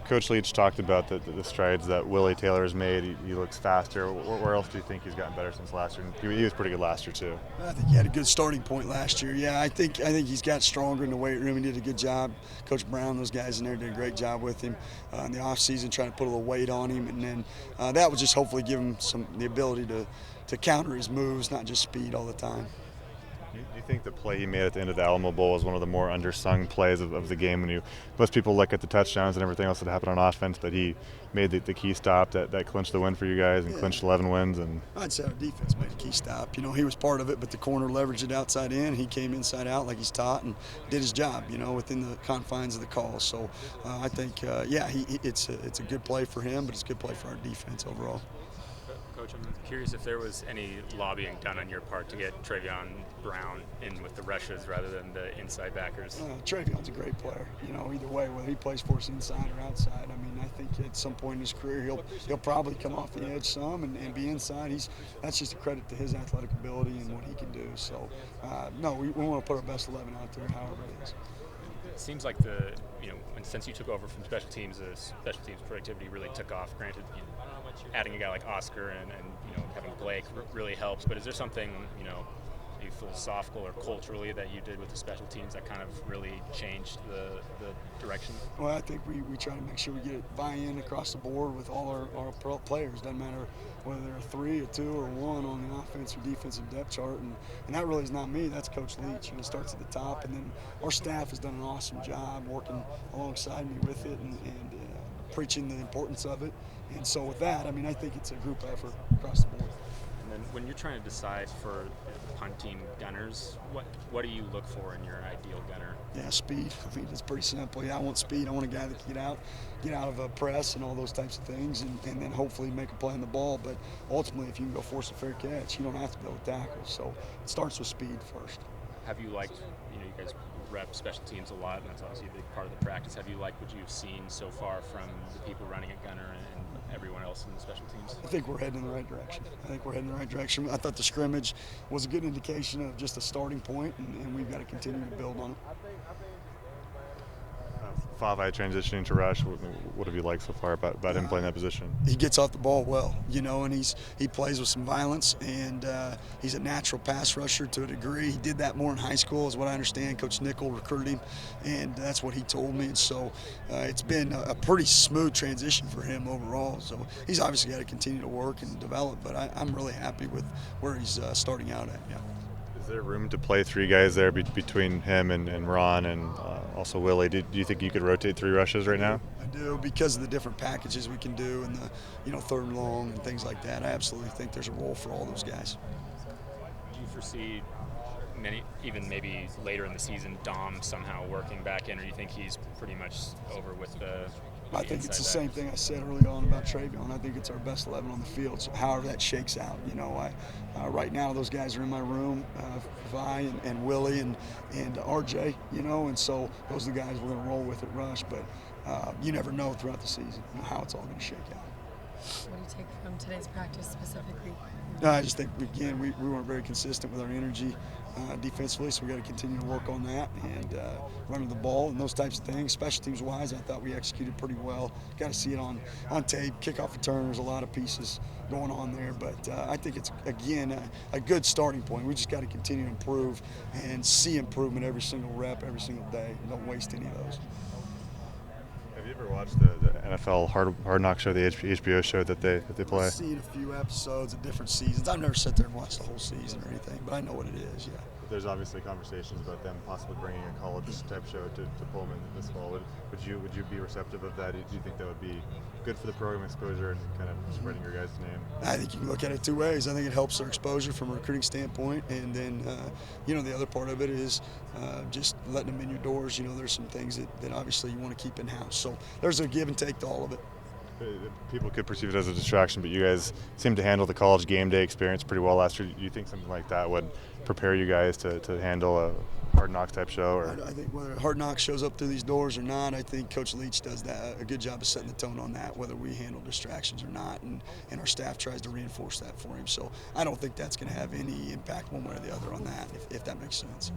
Coach Leach talked about the strides that Willie Taylor has made. He looks faster. Where else do you think he's gotten better since last year? He was pretty good last year too. I think he had a good starting point last year. Yeah, I think he's got stronger in the weight room. He did a good job. Coach Brown, those guys in there did a great job with him in the off season, trying to put a little weight on him, and then that would just hopefully give him the ability to counter his moves, not just speed all the time. Do you think the play he made at the end of the Alamo Bowl was one of the more undersung plays of the game? Most people look at the touchdowns and everything else that happened on offense, but he made the key stop that clinched the win for you guys and clinched 11 wins. And I'd say our defense made a key stop. He was part of it, but the corner leveraged it outside in. He came inside out like he's taught and did his job, within the confines of the call. So I think, it's a good play for him, but it's a good play for our defense overall. Coach, I'm curious if there was any lobbying done on your part to get Travion Brown in with the rushes rather than the inside backers. Travion's a great player. Either way, whether he plays for us inside or outside. I think at some point in his career he'll probably come off the edge some and be inside. That's just a credit to his athletic ability and what he can do. So, no, we want to put our best 11 out there, however it is. It seems like since you took over from special teams, the special teams productivity really took off. Granted, adding a guy like Oscar and having Blake really helps. But is there something maybe philosophical or culturally that you did with the special teams that kind of really changed the direction? Well, I think we try to make sure we get buy-in across the board with all our players. Doesn't matter whether they're a 3, a 2, or 1 on the offense or defensive depth chart. And that really is not me. That's Coach Leach. It starts at the top. And then our staff has done an awesome job working alongside me with it and preaching the importance of it. And so with that, I think it's a group effort across the board. And then when you're trying to decide for punting gunners, what do you look for in your ideal gunner? Yeah, speed. It's pretty simple. Yeah, I want speed. I want a guy that can get out of a press and all those types of things, and then hopefully make a play on the ball. But ultimately, if you can go force a fair catch, you don't have to be able to tackle. So it starts with speed first. Have you liked, you guys rep special teams a lot, and that's obviously a big part of the practice. Have you liked what you've seen so far from the people running at gunner and everyone else in the special teams? I think we're heading in the right direction. I thought the scrimmage was a good indication of just a starting point, and we've got to continue to build on it. Favai transitioning to rush, what have you liked so far about him playing that position? He gets off the ball well, and he plays with some violence, and he's a natural pass rusher to a degree. He did that more in high school, is what I understand. Coach Nickel recruited him, and that's what he told me. And so it's been a pretty smooth transition for him overall. So he's obviously got to continue to work and develop, but I'm really happy with where he's starting out at. Yeah. Is there room to play 3 guys there between him and Ron and also Willie? Do you think you could rotate 3 rushes right now? I do, because of the different packages we can do and the third and long and things like that. I absolutely think there's a role for all those guys. Do you foresee even maybe later in the season, Dom somehow working back in, or do you think he's pretty much over with the I think it's the same thing I said early on about Travion. I think it's our best 11 on the field. So however that shakes out, right now those guys are in my room, Vi and Willie and RJ, and so those are the guys we're going to roll with at rush. But you never know throughout the season how it's all going to shake out. What do you take from today's practice specifically? I just think, again, we weren't very consistent with our energy defensively, so we got to continue to work on that and running the ball and those types of things. Special teams wise, I thought we executed pretty well. Got to see it on tape. Kickoff return, there's a lot of pieces going on there, but I think it's, again, a good starting point. We just got to continue to improve and see improvement every single rep, every single day. Don't waste any of those. Have you ever watched the NFL Hard Knocks show, the HBO show that they play? I've seen a few episodes of different seasons. I've never sat there and watched the whole season or anything, but I know what it is, yeah. But there's obviously conversations about them possibly bringing a college-type show to Pullman this fall. Would you be receptive of that? Do you think that would be good for the program exposure and kind of spreading your guys' name? I think you can look at it 2 ways. I think it helps their exposure from a recruiting standpoint, and then, the other part of it is just letting them in your doors. There's some things that obviously you want to keep in-house. So there's a give and take to all of it. People could perceive it as a distraction, but you guys seem to handle the college game day experience pretty well last year. Do you think something like that would prepare you guys to handle a Hard Knocks type show? Or? I think whether Hard Knocks shows up through these doors or not, I think Coach Leach does a good job of setting the tone on that, whether we handle distractions or not, and our staff tries to reinforce that for him. So I don't think that's going to have any impact one way or the other on that, if that makes sense.